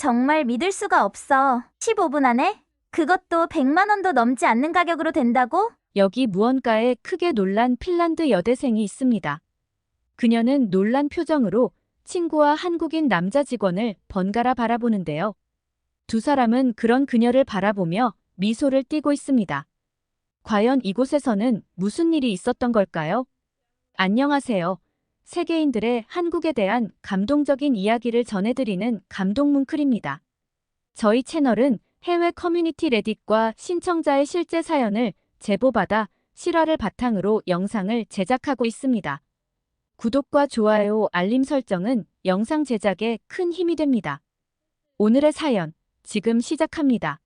정말 믿을 수가 없어. 15분 안에? 그것도 100만 원도 넘지 않는 가격으로 된다고? 여기 무언가에 크게 놀란 핀란드 여대생이 있습니다. 그녀는 놀란 표정으로 친구와 한국인 남자 직원을 번갈아 바라보는데요. 두 사람은 그런 그녀를 바라보며 미소를 띠고 있습니다. 과연 이곳에서는 무슨 일이 있었던 걸까요? 안녕하세요. 세계인들의 한국에 대한 감동적인 이야기를 전해드리는 감동뭉클입니다. 저희 채널은 해외 커뮤니티 레딧과 신청자의 실제 사연을 제보받아 실화를 바탕으로 영상을 제작하고 있습니다. 구독과 좋아요, 알림 설정은 영상 제작에 큰 힘이 됩니다. 오늘의 사연, 지금 시작합니다.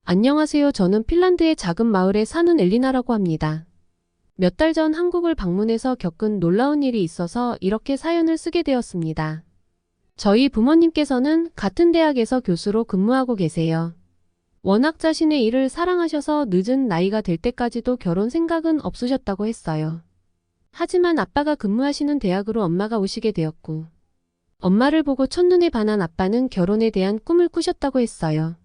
안녕하세요. 저는 핀란드의 작은 마을에 사는 엘리나라고 합니다. 몇 달 전 한국을 방문해서 겪은 놀라운 일이 있어서 이렇게 사연을 쓰게 되었습니다. 저희 부모님께서는 같은 대학에서 교수로 근무하고 계세요. 워낙 자신의 일을 사랑하셔서 늦은 나이가 될 때까지도 결혼 생각은 없으셨다고 했어요. 하지만 아빠가 근무하시는 대학으로 엄마가 오시게 되었고, 엄마를 보고 첫눈에 반한 아빠는 결혼에 대한 꿈을 꾸셨다고 했어요.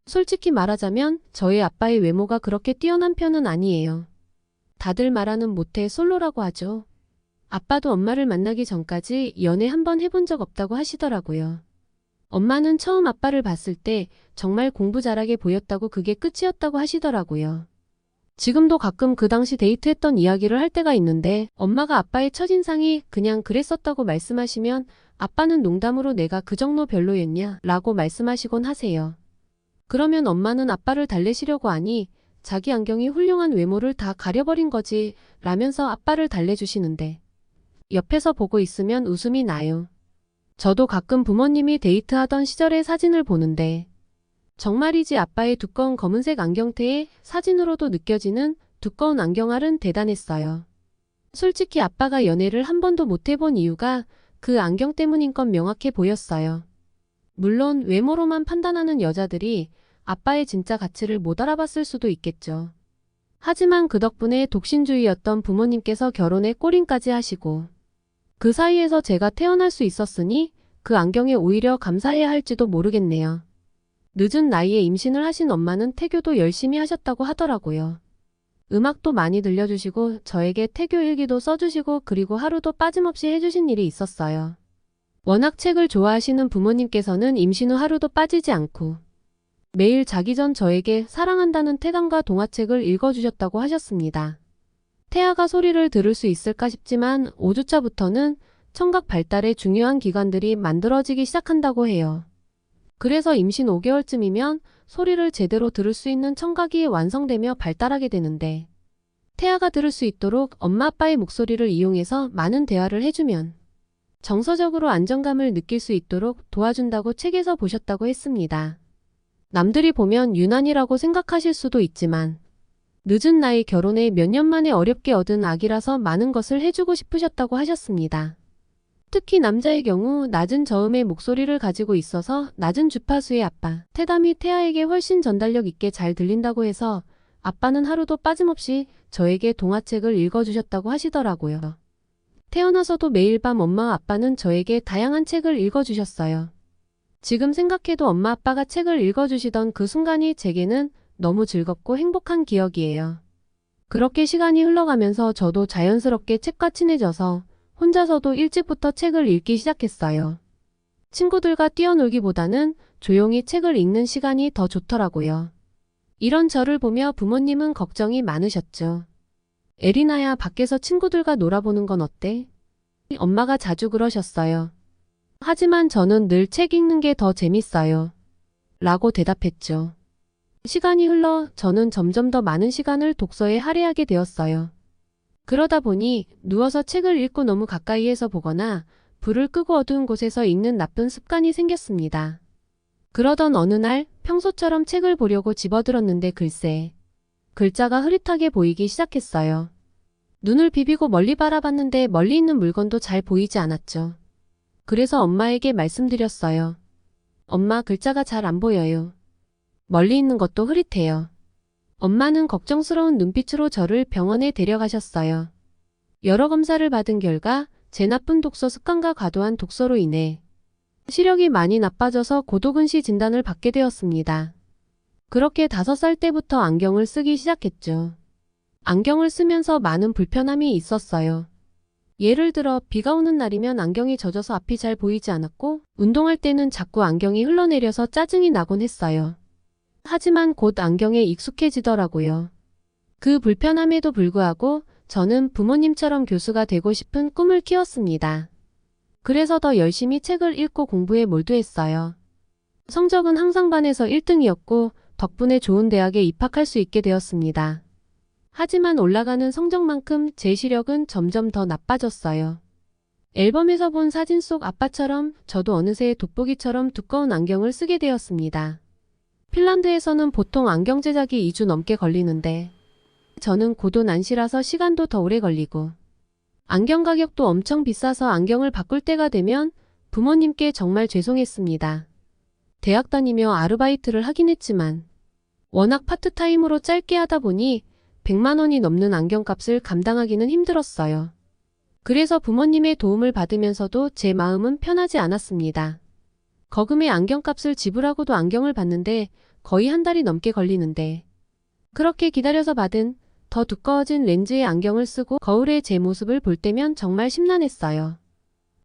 솔직히 말하자면 저희 아빠의 외모가 그렇게 뛰어난 편은 아니에요. 다들 말하는 모태 솔로라고 하죠. 아빠도 엄마를 만나기 전까지 연애 한번 해본 적 없다고 하시더라고요. 엄마는 처음 아빠를 봤을 때 정말 공부 잘하게 보였다고 그게 끝이었다고 하시더라고요. 지금도 가끔 그 당시 데이트했던 이야기를 할 때가 있는데 엄마가 아빠의 첫인상이 그냥 그랬었다고 말씀하시면 아빠는 농담으로 내가 그 정도 별로였냐 라고 말씀하시곤 하세요. 그러면 엄마는 아빠를 달래시려고 하니 자기 안경이 훌륭한 외모를 다 가려버린 거지 라면서 아빠를 달래주시는데 옆에서 보고 있으면 웃음이 나요. 저도 가끔 부모님이 데이트하던 시절의 사진을 보는데 정말이지 아빠의 두꺼운 검은색 안경테에 사진으로도 느껴지는 두꺼운 안경알은 대단했어요. 솔직히 아빠가 연애를 한 번도 못 해본 이유가 그 안경 때문인 건 명확해 보였어요. 물론 외모로만 판단하는 여자들이 아빠의 진짜 가치를 못 알아봤을 수도 있겠죠. 하지만 그 덕분에 독신주의였던 부모님께서 결혼에 골인까지 하시고 그 사이에서 제가 태어날 수 있었으니 그 안경에 오히려 감사해야 할지도 모르겠네요. 늦은 나이에 임신을 하신 엄마는 태교도 열심히 하셨다고 하더라고요. 음악도 많이 들려주시고 저에게 태교 일기도 써주시고 그리고 하루도 빠짐없이 해주신 일이 있었어요. 워낙 책을 좋아하시는 부모님께서는 임신 후 하루도 빠지지 않고 매일 자기 전 저에게 사랑한다는 태담과 동화책을 읽어주셨다고 하셨습니다. 태아가 소리를 들을 수 있을까 싶지만 5주차부터는 청각 발달의 중요한 기관들이 만들어지기 시작한다고 해요. 그래서 임신 5개월쯤이면 소리를 제대로 들을 수 있는 청각이 완성되며 발달하게 되는데 태아가 들을 수 있도록 엄마 아빠의 목소리를 이용해서 많은 대화를 해주면 정서적으로 안정감을 느낄 수 있도록 도와준다고 책에서 보셨다고 했습니다. 남들이 보면 유난이라고 생각하실 수도 있지만 늦은 나이 결혼에 몇 년 만에 어렵게 얻은 아기라서 많은 것을 해주고 싶으셨다고 하셨습니다. 특히 남자의 경우 낮은 저음의 목소리를 가지고 있어서 낮은 주파수의 아빠, 태담이 태아에게 훨씬 전달력 있게 잘 들린다고 해서 아빠는 하루도 빠짐없이 저에게 동화책을 읽어주셨다고 하시더라고요. 태어나서도 매일 밤 엄마와 아빠는 저에게 다양한 책을 읽어주셨어요. 지금 생각해도 엄마 아빠가 책을 읽어주시던 그 순간이 제게는 너무 즐겁고 행복한 기억이에요. 그렇게 시간이 흘러가면서 저도 자연스럽게 책과 친해져서 혼자서도 일찍부터 책을 읽기 시작했어요. 친구들과 뛰어놀기보다는 조용히 책을 읽는 시간이 더 좋더라고요. 이런 저를 보며 부모님은 걱정이 많으셨죠. 에리나야, 밖에서 친구들과 놀아보는 건 어때? 엄마가 자주 그러셨어요. 하지만 저는 늘 책 읽는 게 더 재밌어요. 라고 대답했죠. 시간이 흘러 저는 점점 더 많은 시간을 독서에 할애하게 되었어요. 그러다 보니 누워서 책을 읽고 너무 가까이에서 보거나 불을 끄고 어두운 곳에서 읽는 나쁜 습관이 생겼습니다. 그러던 어느 날 평소처럼 책을 보려고 집어들었는데 글쎄, 글자가 흐릿하게 보이기 시작했어요. 눈을 비비고 멀리 바라봤는데 멀리 있는 물건도 잘 보이지 않았죠. 그래서 엄마에게 말씀드렸어요. 엄마, 글자가 잘 안 보여요. 멀리 있는 것도 흐릿해요. 엄마는 걱정스러운 눈빛으로 저를 병원에 데려가셨어요. 여러 검사를 받은 결과 제 나쁜 독서 습관과 과도한 독서로 인해 시력이 많이 나빠져서 고도근시 진단을 받게 되었습니다. 그렇게 5살 때부터 안경을 쓰기 시작했죠. 안경을 쓰면서 많은 불편함이 있었어요. 예를 들어 비가 오는 날이면 안경이 젖어서 앞이 잘 보이지 않았고 운동할 때는 자꾸 안경이 흘러내려서 짜증이 나곤 했어요. 하지만 곧 안경에 익숙해지더라고요. 그 불편함에도 불구하고 저는 부모님처럼 교수가 되고 싶은 꿈을 키웠습니다. 그래서 더 열심히 책을 읽고 공부에 몰두했어요. 성적은 항상 반에서 1등이었고 덕분에 좋은 대학에 입학할 수 있게 되었습니다. 하지만 올라가는 성적만큼 제 시력은 점점 더 나빠졌어요. 앨범에서 본 사진 속 아빠처럼 저도 어느새 돋보기처럼 두꺼운 안경을 쓰게 되었습니다. 핀란드에서는 보통 안경 제작이 2주 넘게 걸리는데 저는 고도 난시라서 시간도 더 오래 걸리고 안경 가격도 엄청 비싸서 안경을 바꿀 때가 되면 부모님께 정말 죄송했습니다. 대학 다니며 아르바이트를 하긴 했지만 워낙 파트타임으로 짧게 하다 보니 100만 원이 넘는 안경값을 감당하기는 힘들었어요. 그래서 부모님의 도움을 받으면서도 제 마음은 편하지 않았습니다. 거금의 안경값을 지불하고도 안경을 받는데 거의 한 달이 넘게 걸리는데 그렇게 기다려서 받은 더 두꺼워진 렌즈의 안경을 쓰고 거울에 제 모습을 볼 때면 정말 심란했어요.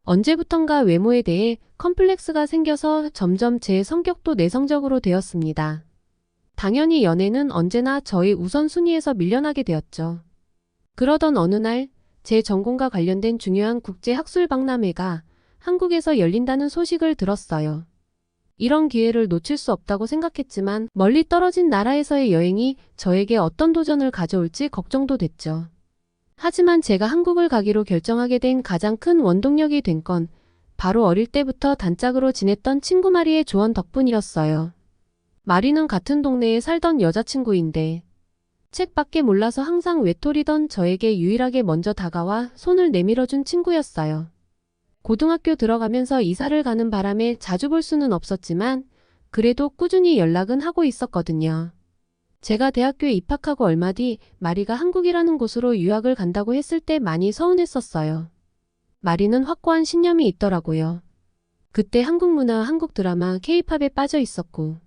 언제부턴가 외모에 대해 컴플렉스가 생겨서 점점 제 성격도 내성적으로 되었습니다. 당연히 연애는 언제나 저의 우선순위에서 밀려나게 되었죠. 그러던 어느 날 제 전공과 관련된 중요한 국제 학술 박람회가 한국에서 열린다는 소식을 들었어요. 이런 기회를 놓칠 수 없다고 생각했지만 멀리 떨어진 나라에서의 여행이 저에게 어떤 도전을 가져올지 걱정도 됐죠. 하지만 제가 한국을 가기로 결정하게 된 가장 큰 원동력이 된 건 바로 어릴 때부터 단짝으로 지냈던 친구 마리의 조언 덕분이었어요. 마리는 같은 동네에 살던 여자친구인데 책밖에 몰라서 항상 외톨이던 저에게 유일하게 먼저 다가와 손을 내밀어준 친구였어요. 고등학교 들어가면서 이사를 가는 바람에 자주 볼 수는 없었지만 그래도 꾸준히 연락은 하고 있었거든요. 제가 대학교에 입학하고 얼마 뒤 마리가 한국이라는 곳으로 유학을 간다고 했을 때 많이 서운했었어요. 마리는 확고한 신념이 있더라고요. 그때 한국 문화, 한국 드라마, K-팝에 빠져 있었고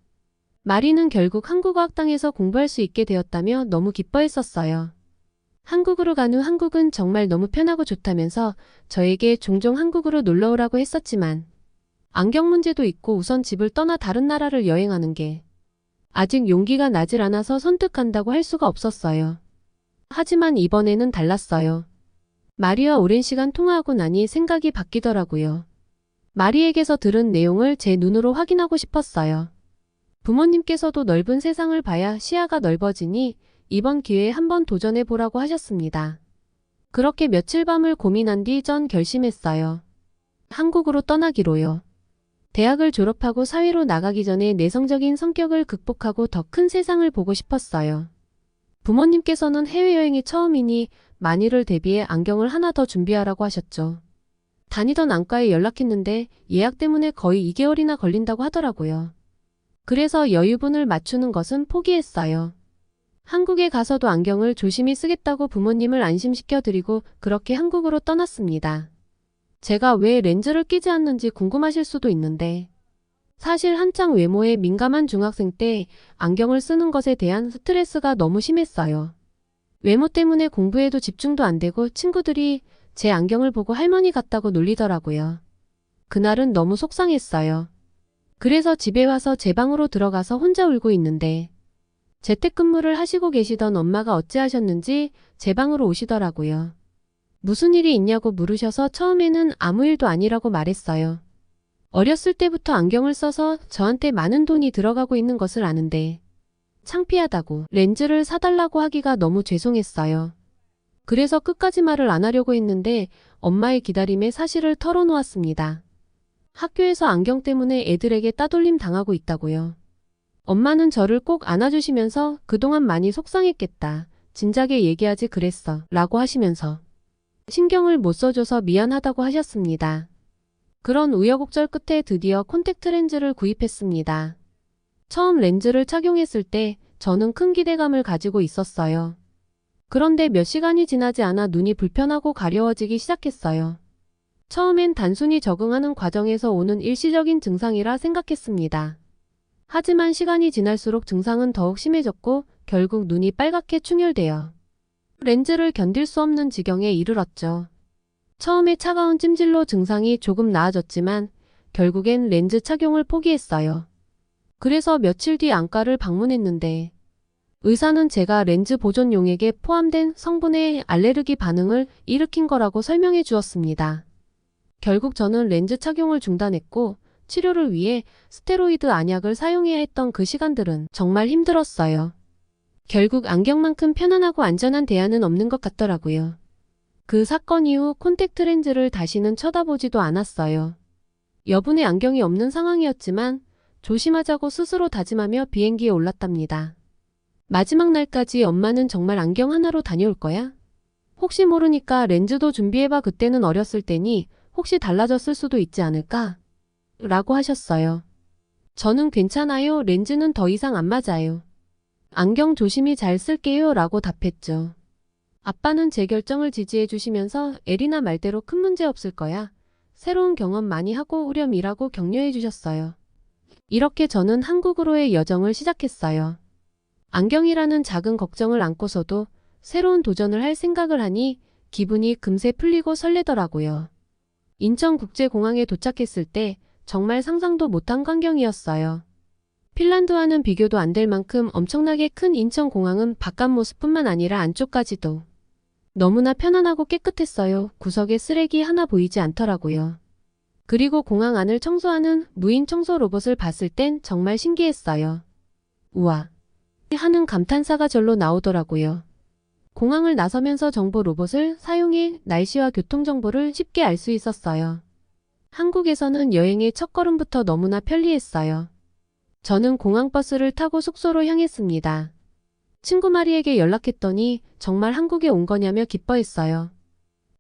마리는 결국 한국어 학당에서 공부할 수 있게 되었다며 너무 기뻐했었어요. 한국으로 간 후 한국은 정말 너무 편하고 좋다면서 저에게 종종 한국으로 놀러 오라고 했었지만 안경 문제도 있고 우선 집을 떠나 다른 나라를 여행하는 게 아직 용기가 나질 않아서 선택한다고 할 수가 없었어요. 하지만 이번에는 달랐어요. 마리와 오랜 시간 통화하고 나니 생각이 바뀌더라고요. 마리에게서 들은 내용을 제 눈으로 확인하고 싶었어요. 부모님께서도 넓은 세상을 봐야 시야가 넓어지니 이번 기회에 한번 도전해보라고 하셨습니다. 그렇게 며칠 밤을 고민한 뒤 전 결심했어요. 한국으로 떠나기로요. 대학을 졸업하고 사회로 나가기 전에 내성적인 성격을 극복하고 더 큰 세상을 보고 싶었어요. 부모님께서는 해외여행이 처음이니 만일을 대비해 안경을 하나 더 준비하라고 하셨죠. 다니던 안과에 연락했는데 예약 때문에 거의 2개월이나 걸린다고 하더라고요. 그래서 여유분을 맞추는 것은 포기했어요. 한국에 가서도 안경을 조심히 쓰겠다고 부모님을 안심시켜드리고 그렇게 한국으로 떠났습니다. 제가 왜 렌즈를 끼지 않는지 궁금하실 수도 있는데 사실 한창 외모에 민감한 중학생 때 안경을 쓰는 것에 대한 스트레스가 너무 심했어요. 외모 때문에 공부에도 집중도 안 되고 친구들이 제 안경을 보고 할머니 같다고 놀리더라고요. 그날은 너무 속상했어요. 그래서 집에 와서 제 방으로 들어가서 혼자 울고 있는데 재택근무를 하시고 계시던 엄마가 어찌하셨는지 제 방으로 오시더라고요. 무슨 일이 있냐고 물으셔서 처음에는 아무 일도 아니라고 말했어요. 어렸을 때부터 안경을 써서 저한테 많은 돈이 들어가고 있는 것을 아는데 창피하다고 렌즈를 사달라고 하기가 너무 죄송했어요. 그래서 끝까지 말을 안 하려고 했는데 엄마의 기다림에 사실을 털어놓았습니다. 학교에서 안경 때문에 애들에게 따돌림 당하고 있다고요. 엄마는 저를 꼭 안아주시면서 그동안 많이 속상했겠다. 진작에 얘기하지 그랬어. 라고 하시면서 신경을 못 써줘서 미안하다고 하셨습니다. 그런 우여곡절 끝에 드디어 콘택트 렌즈를 구입했습니다. 처음 렌즈를 착용했을 때 저는 큰 기대감을 가지고 있었어요. 그런데 몇 시간이 지나지 않아 눈이 불편하고 가려워지기 시작했어요. 처음엔 단순히 적응하는 과정에서 오는 일시적인 증상이라 생각했습니다. 하지만 시간이 지날수록 증상은 더욱 심해졌고 결국 눈이 빨갛게 충혈되어 렌즈를 견딜 수 없는 지경에 이르렀죠. 처음에 차가운 찜질로 증상이 조금 나아졌지만 결국엔 렌즈 착용을 포기했어요. 그래서 며칠 뒤 안과를 방문했는데 의사는 제가 렌즈 보존용액에 포함된 성분의 알레르기 반응을 일으킨 거라고 설명해 주었습니다. 결국 저는 렌즈 착용을 중단했고 치료를 위해 스테로이드 안약을 사용해야 했던 그 시간들은 정말 힘들었어요. 결국 안경만큼 편안하고 안전한 대안은 없는 것 같더라고요. 그 사건 이후 콘택트 렌즈를 다시는 쳐다보지도 않았어요. 여분의 안경이 없는 상황이었지만 조심하자고 스스로 다짐하며 비행기에 올랐답니다. 마지막 날까지 엄마는 정말 안경 하나로 다녀올 거야? 혹시 모르니까 렌즈도 준비해봐. 그때는 어렸을 때니 혹시 달라졌을 수도 있지 않을까? 라고 하셨어요. 저는 괜찮아요. 렌즈는 더 이상 안 맞아요. 안경 조심히 잘 쓸게요. 라고 답했죠. 아빠는 제 결정을 지지해 주시면서 에리나 말대로 큰 문제 없을 거야. 새로운 경험 많이 하고 오렴이라고 격려해 주셨어요. 이렇게 저는 한국으로의 여정을 시작했어요. 안경이라는 작은 걱정을 안고서도 새로운 도전을 할 생각을 하니 기분이 금세 풀리고 설레더라고요. 인천국제공항에 도착했을 때 정말 상상도 못한 광경이었어요. 핀란드와는 비교도 안 될 만큼 엄청나게 큰 인천공항은 바깥 모습뿐만 아니라 안쪽까지도 너무나 편안하고 깨끗했어요. 구석에 쓰레기 하나 보이지 않더라고요. 그리고 공항 안을 청소하는 무인 청소 로봇을 봤을 땐 정말 신기했어요. 우와! 하는 감탄사가 절로 나오더라고요. 공항을 나서면서 정보 로봇을 사용해 날씨와 교통 정보를 쉽게 알 수 있었어요. 한국에서는 여행의 첫걸음부터 너무나 편리했어요. 저는 공항버스를 타고 숙소로 향했습니다. 친구 마리에게 연락했더니 정말 한국에 온 거냐며 기뻐했어요.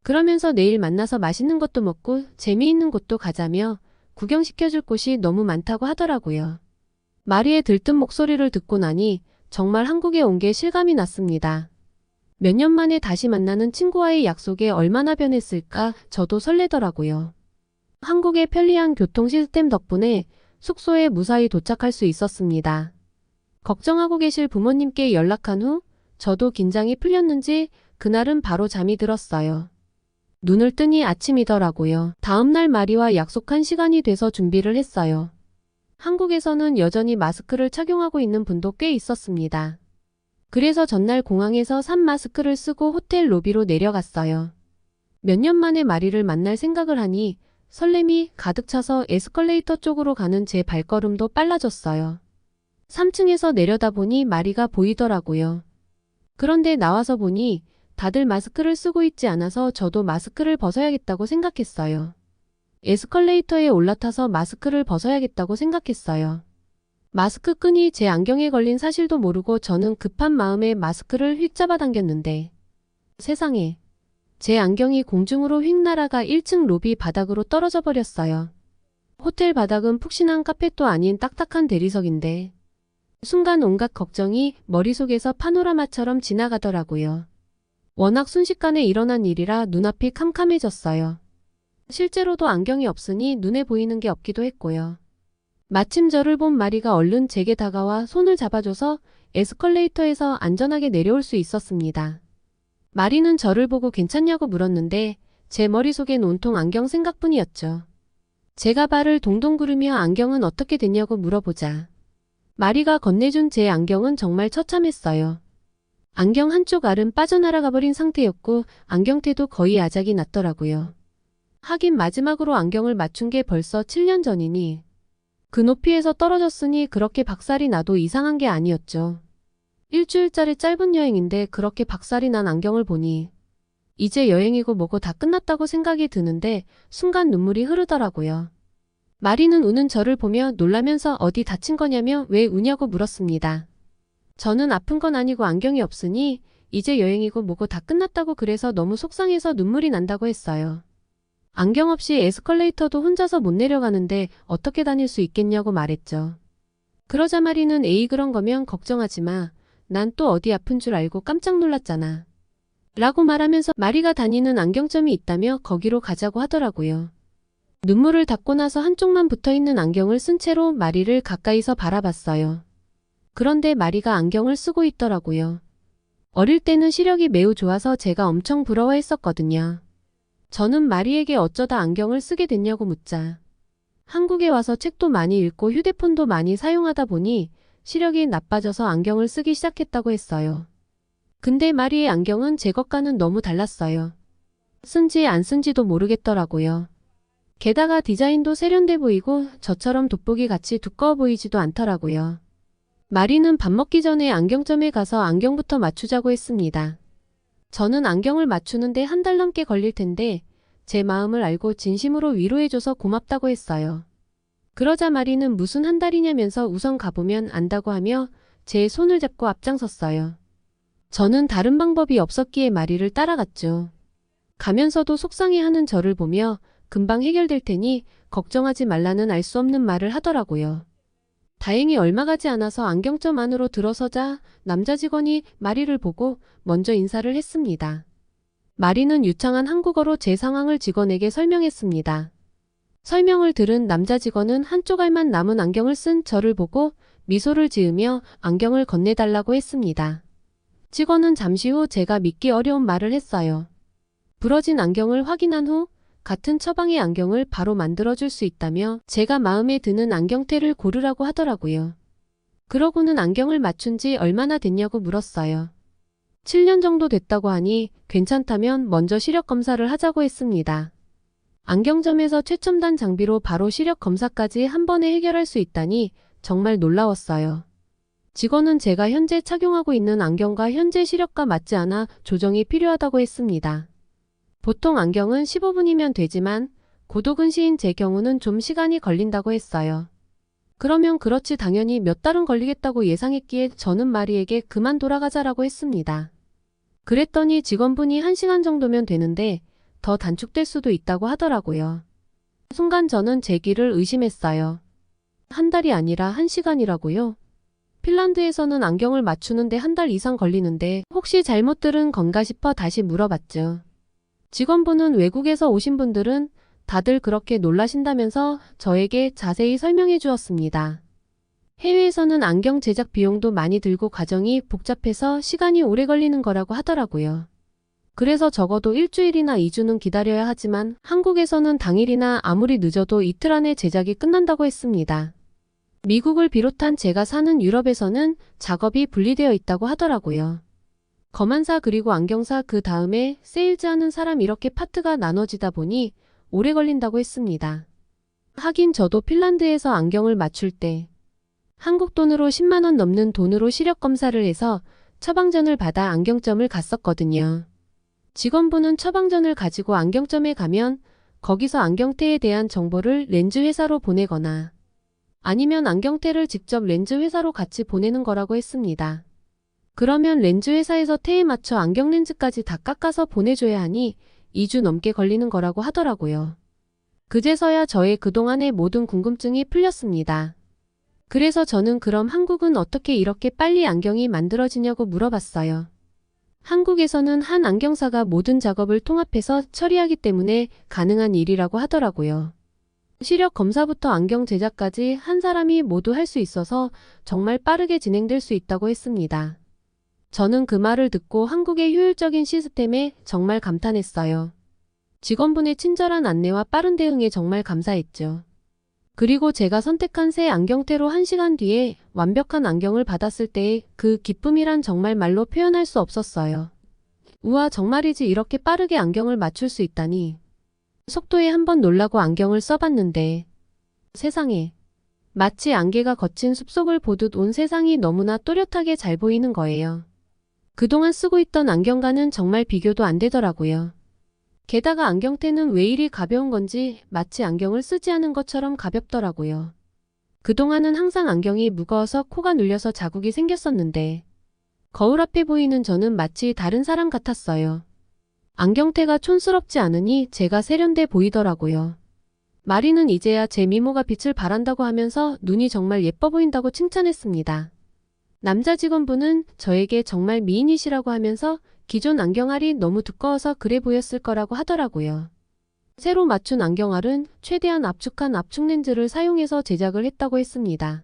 그러면서 내일 만나서 맛있는 것도 먹고 재미있는 곳도 가자며 구경시켜줄 곳이 너무 많다고 하더라고요. 마리의 들뜬 목소리를 듣고 나니 정말 한국에 온 게 실감이 났습니다. 몇 년 만에 다시 만나는 친구와의 약속에 얼마나 변했을까 저도 설레더라고요. 한국의 편리한 교통 시스템 덕분에 숙소에 무사히 도착할 수 있었습니다. 걱정하고 계실 부모님께 연락한 후 저도 긴장이 풀렸는지 그날은 바로 잠이 들었어요. 눈을 뜨니 아침이더라고요. 다음날 마리와 약속한 시간이 돼서 준비를 했어요. 한국에서는 여전히 마스크를 착용하고 있는 분도 꽤 있었습니다. 그래서 전날 공항에서 산 마스크를 쓰고 호텔 로비로 내려갔어요. 몇 년 만에 마리를 만날 생각을 하니 설렘이 가득 차서 에스컬레이터 쪽으로 가는 제 발걸음도 빨라졌어요. 3층에서 내려다보니 마리가 보이더라고요. 그런데 나와서 보니 다들 마스크를 쓰고 있지 않아서 저도 마스크를 벗어야겠다고 생각했어요. 에스컬레이터에 올라타서 마스크를 벗어야겠다고 생각했어요. 마스크 끈이 제 안경에 걸린 사실도 모르고 저는 급한 마음에 마스크를 휙 잡아당겼는데 세상에 제 안경이 공중으로 휙 날아가 1층 로비 바닥으로 떨어져 버렸어요. 호텔 바닥은 푹신한 카펫도 아닌 딱딱한 대리석인데 순간 온갖 걱정이 머릿속에서 파노라마처럼 지나가더라고요. 워낙 순식간에 일어난 일이라 눈앞이 캄캄해졌어요. 실제로도 안경이 없으니 눈에 보이는 게 없기도 했고요. 마침 저를 본 마리가 얼른 제게 다가와 손을 잡아줘서 에스컬레이터에서 안전하게 내려올 수 있었습니다. 마리는 저를 보고 괜찮냐고 물었는데 제 머릿속엔 온통 안경 생각뿐이었죠. 제가 발을 동동 구르며 안경은 어떻게 됐냐고 물어보자 마리가 건네준 제 안경은 정말 처참했어요. 안경 한쪽 알은 빠져나가 버린 상태였고 안경테도 거의 아작이 났더라고요. 하긴 마지막으로 안경을 맞춘 게 벌써 7년 전이니 그 높이에서 떨어졌으니 그렇게 박살이 나도 이상한 게 아니었죠. 일주일짜리 짧은 여행인데 그렇게 박살이 난 안경을 보니 이제 여행이고 뭐고 다 끝났다고 생각이 드는데 순간 눈물이 흐르더라고요. 마리는 우는 저를 보며 놀라면서 어디 다친 거냐며 왜 우냐고 물었습니다. 저는 아픈 건 아니고 안경이 없으니 이제 여행이고 뭐고 다 끝났다고 그래서 너무 속상해서 눈물이 난다고 했어요. 안경 없이 에스컬레이터도 혼자서 못 내려가는데 어떻게 다닐 수 있겠냐고 말했죠. 그러자 마리는 에이 그런 거면 걱정하지 마. 난 또 어디 아픈 줄 알고 깜짝 놀랐잖아. 라고 말하면서 마리가 다니는 안경점이 있다며 거기로 가자고 하더라고요. 눈물을 닦고 나서 한쪽만 붙어있는 안경을 쓴 채로 마리를 가까이서 바라봤어요. 그런데 마리가 안경을 쓰고 있더라고요. 어릴 때는 시력이 매우 좋아서 제가 엄청 부러워했었거든요. 저는 마리에게 어쩌다 안경을 쓰게 됐냐고 묻자 한국에 와서 책도 많이 읽고 휴대폰도 많이 사용하다 보니 시력이 나빠져서 안경을 쓰기 시작했다고 했어요. 근데 마리의 안경은 제 것과는 너무 달랐어요. 쓴지 안 쓴지도 모르겠더라고요. 게다가 디자인도 세련돼 보이고 저처럼 돋보기 같이 두꺼워 보이지도 않더라고요. 마리는 밥 먹기 전에 안경점에 가서 안경부터 맞추자고 했습니다. 저는 안경을 맞추는데 한 달 넘게 걸릴 텐데 제 마음을 알고 진심으로 위로해줘서 고맙다고 했어요. 그러자 마리는 무슨 한 달이냐면서 우선 가보면 안다고 하며 제 손을 잡고 앞장섰어요. 저는 다른 방법이 없었기에 마리를 따라갔죠. 가면서도 속상해하는 저를 보며 금방 해결될 테니 걱정하지 말라는 알 수 없는 말을 하더라고요. 다행히 얼마 가지 않아서 안경점 안으로 들어서자 남자 직원이 마리를 보고 먼저 인사를 했습니다. 마리는 유창한 한국어로 제 상황을 직원에게 설명했습니다. 설명을 들은 남자 직원은 한쪽 알만 남은 안경을 쓴 저를 보고 미소를 지으며 안경을 건네달라고 했습니다. 직원은 잠시 후 제가 믿기 어려운 말을 했어요. 부러진 안경을 확인한 후 같은 처방의 안경을 바로 만들어줄 수 있다며 제가 마음에 드는 안경테를 고르라고 하더라고요. 그러고는 안경을 맞춘 지 얼마나 됐냐고 물었어요. 7년 정도 됐다고 하니 괜찮다면 먼저 시력 검사를 하자고 했습니다. 안경점에서 최첨단 장비로 바로 시력 검사까지 한 번에 해결할 수 있다니 정말 놀라웠어요. 직원은 제가 현재 착용하고 있는 안경과 현재 시력과 맞지 않아 조정이 필요하다고 했습니다. 보통 안경은 15분이면 되지만 고도근시인 제 경우는 좀 시간이 걸린다고 했어요. 그러면 그렇지 당연히 몇 달은 걸리겠다고 예상했기에 저는 마리에게 그만 돌아가자라고 했습니다. 그랬더니 직원분이 1시간 정도면 되는데 더 단축될 수도 있다고 하더라고요. 순간 저는 제 귀를 의심했어요. 한 달이 아니라 1시간이라고요? 핀란드에서는 안경을 맞추는데 한 달 이상 걸리는데 혹시 잘못 들은 건가 싶어 다시 물어봤죠. 직원분은 외국에서 오신 분들은 다들 그렇게 놀라신다면서 저에게 자세히 설명해 주었습니다. 해외에서는 안경 제작 비용도 많이 들고 과정이 복잡해서 시간이 오래 걸리는 거라고 하더라고요. 그래서 적어도 일주일이나 2주는 기다려야 하지만 한국에서는 당일이나 아무리 늦어도 이틀 안에 제작이 끝난다고 했습니다. 미국을 비롯한 제가 사는 유럽에서는 작업이 분리되어 있다고 하더라고요. 검안사 그리고 안경사 그 다음에 세일즈 하는 사람 이렇게 파트가 나눠지다 보니 오래 걸린다고 했습니다. 하긴 저도 핀란드에서 안경을 맞출 때 한국 돈으로 10만 원 넘는 돈으로 시력 검사를 해서 처방전을 받아 안경점을 갔었거든요. 직원분은 처방전을 가지고 안경점에 가면 거기서 안경테에 대한 정보를 렌즈 회사로 보내거나 아니면 안경테를 직접 렌즈 회사로 같이 보내는 거라고 했습니다. 그러면 렌즈 회사에서 테에 맞춰 안경 렌즈까지 다 깎아서 보내줘야 하니 2주 넘게 걸리는 거라고 하더라고요. 그제서야 저의 그동안의 모든 궁금증이 풀렸습니다. 그래서 저는 그럼 한국은 어떻게 이렇게 빨리 안경이 만들어지냐고 물어봤어요. 한국에서는 한 안경사가 모든 작업을 통합해서 처리하기 때문에 가능한 일이라고 하더라고요. 시력 검사부터 안경 제작까지 한 사람이 모두 할 수 있어서 정말 빠르게 진행될 수 있다고 했습니다. 저는 그 말을 듣고 한국의 효율적인 시스템에 정말 감탄했어요. 직원분의 친절한 안내와 빠른 대응에 정말 감사했죠. 그리고 제가 선택한 새 안경테로 1시간 뒤에 완벽한 안경을 받았을 때의 그 기쁨이란 정말 말로 표현할 수 없었어요. 우와, 정말이지 이렇게 빠르게 안경을 맞출 수 있다니. 속도에 한번 놀라고 안경을 써봤는데 세상에, 마치 안개가 거친 숲속을 보듯 온 세상이 너무나 또렷하게 잘 보이는 거예요. 그동안 쓰고 있던 안경과는 정말 비교도 안 되더라고요. 게다가 안경테는 왜 이리 가벼운 건지 마치 안경을 쓰지 않은 것처럼 가볍더라고요. 그동안은 항상 안경이 무거워서 코가 눌려서 자국이 생겼었는데 거울 앞에 보이는 저는 마치 다른 사람 같았어요. 안경테가 촌스럽지 않으니 제가 세련돼 보이더라고요. 마리는 이제야 제 미모가 빛을 발한다고 하면서 눈이 정말 예뻐 보인다고 칭찬했습니다. 남자 직원분은 저에게 정말 미인이시라고 하면서 기존 안경알이 너무 두꺼워서 그래 보였을 거라고 하더라고요. 새로 맞춘 안경알은 최대한 압축한 압축렌즈를 사용해서 제작을 했다고 했습니다.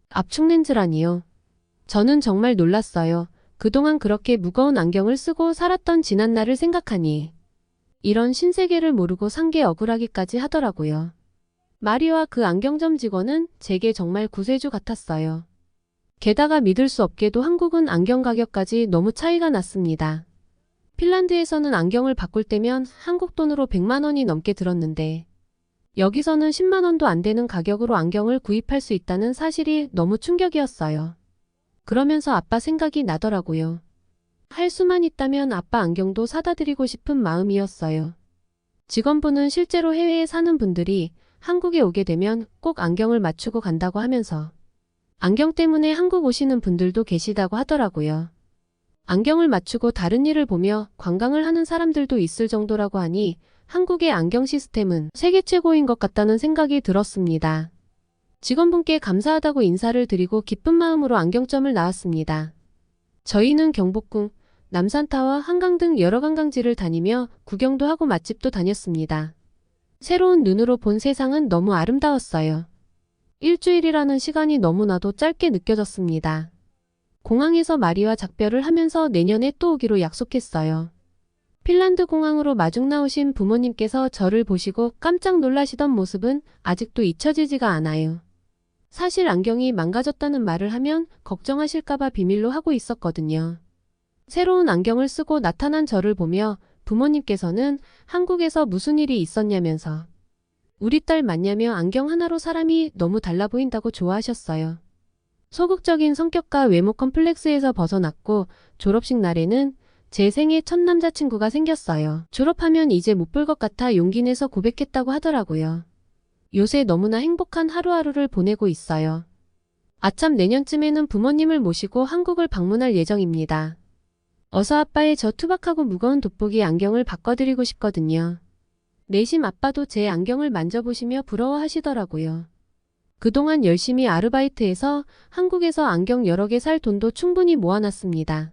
압축렌즈라니요. 저는 정말 놀랐어요. 그동안 그렇게 무거운 안경을 쓰고 살았던 지난날을 생각하니 이런 신세계를 모르고 산 게 억울하기까지 하더라고요. 마리와 그 안경점 직원은 제게 정말 구세주 같았어요. 게다가 믿을 수 없게도 한국은 안경 가격까지 너무 차이가 났습니다. 핀란드에서는 안경을 바꿀 때면 한국 돈으로 100만 원이 넘게 들었는데 여기서는 10만 원도 안 되는 가격으로 안경을 구입할 수 있다는 사실이 너무 충격이었어요. 그러면서 아빠 생각이 나더라고요. 할 수만 있다면 아빠 안경도 사다 드리고 싶은 마음이었어요. 직원분은 실제로 해외에 사는 분들이 한국에 오게 되면 꼭 안경을 맞추고 간다고 하면서 안경 때문에 한국 오시는 분들도 계시다고 하더라고요. 안경을 맞추고 다른 일을 보며 관광을 하는 사람들도 있을 정도라고 하니 한국의 안경 시스템은 세계 최고인 것 같다는 생각이 들었습니다. 직원분께 감사하다고 인사를 드리고 기쁜 마음으로 안경점을 나왔습니다. 저희는 경복궁, 남산타워, 한강 등 여러 관광지를 다니며 구경도 하고 맛집도 다녔습니다. 새로운 눈으로 본 세상은 너무 아름다웠어요. 일주일이라는 시간이 너무나도 짧게 느껴졌습니다. 공항에서 마리와 작별을 하면서 내년에 또 오기로 약속했어요. 핀란드 공항으로 마중 나오신 부모님께서 저를 보시고 깜짝 놀라시던 모습은 아직도 잊혀지지가 않아요. 사실 안경이 망가졌다는 말을 하면 걱정하실까봐 비밀로 하고 있었거든요. 새로운 안경을 쓰고 나타난 저를 보며 부모님께서는 한국에서 무슨 일이 있었냐면서 우리 딸 맞냐며 안경 하나로 사람이 너무 달라 보인다고 좋아하셨어요. 소극적인 성격과 외모 컴플렉스에서 벗어났고 졸업식 날에는 제 생애 첫 남자친구가 생겼어요. 졸업하면 이제 못 볼 것 같아 용기 내서 고백했다고 하더라고요. 요새 너무나 행복한 하루하루를 보내고 있어요. 아참 내년쯤에는 부모님을 모시고 한국을 방문할 예정입니다. 어서 아빠의 저 투박하고 무거운 돋보기 안경을 바꿔드리고 싶거든요. 내심 아빠도 제 안경을 만져보시며 부러워하시더라고요. 그동안 열심히 아르바이트해서 한국에서 안경 여러 개 살 돈도 충분히 모아놨습니다.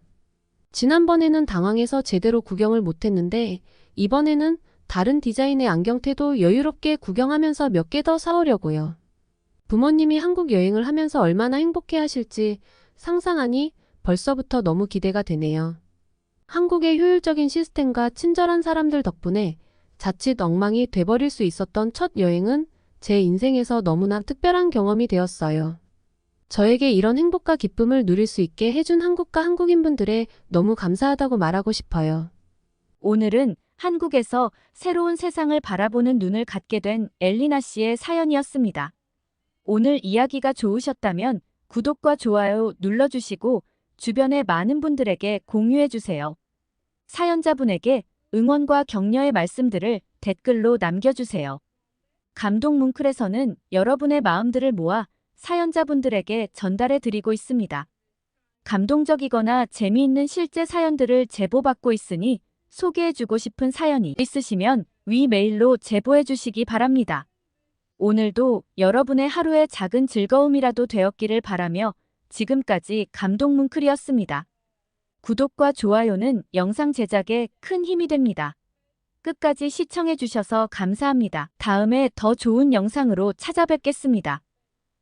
지난번에는 당황해서 제대로 구경을 못했는데 이번에는 다른 디자인의 안경테도 여유롭게 구경하면서 몇 개 더 사오려고요. 부모님이 한국 여행을 하면서 얼마나 행복해 하실지 상상하니 벌써부터 너무 기대가 되네요. 한국의 효율적인 시스템과 친절한 사람들 덕분에 자칫 엉망이 돼버릴 수 있었던 첫 여행은 제 인생에서 너무나 특별한 경험이 되었어요. 저에게 이런 행복과 기쁨을 누릴 수 있게 해준 한국과 한국인분들에 너무 감사하다고 말하고 싶어요. 오늘은 한국에서 새로운 세상을 바라보는 눈을 갖게 된 엘리나 씨의 사연이었습니다. 오늘 이야기가 좋으셨다면 구독과 좋아요 눌러주시고 주변의 많은 분들에게 공유해주세요. 사연자분에게 응원과 격려의 말씀들을 댓글로 남겨주세요. 감동 뭉클에서는 여러분의 마음들을 모아 사연자분들에게 전달해 드리고 있습니다. 감동적이거나 재미있는 실제 사연들을 제보받고 있으니 소개해주고 싶은 사연이 있으시면 위 메일로 제보해 주시기 바랍니다. 오늘도 여러분의 하루의 작은 즐거움이라도 되었기를 바라며 지금까지 감동 뭉클이었습니다. 구독과 좋아요는 영상 제작에 큰 힘이 됩니다. 끝까지 시청해 주셔서 감사합니다. 다음에 더 좋은 영상으로 찾아뵙겠습니다.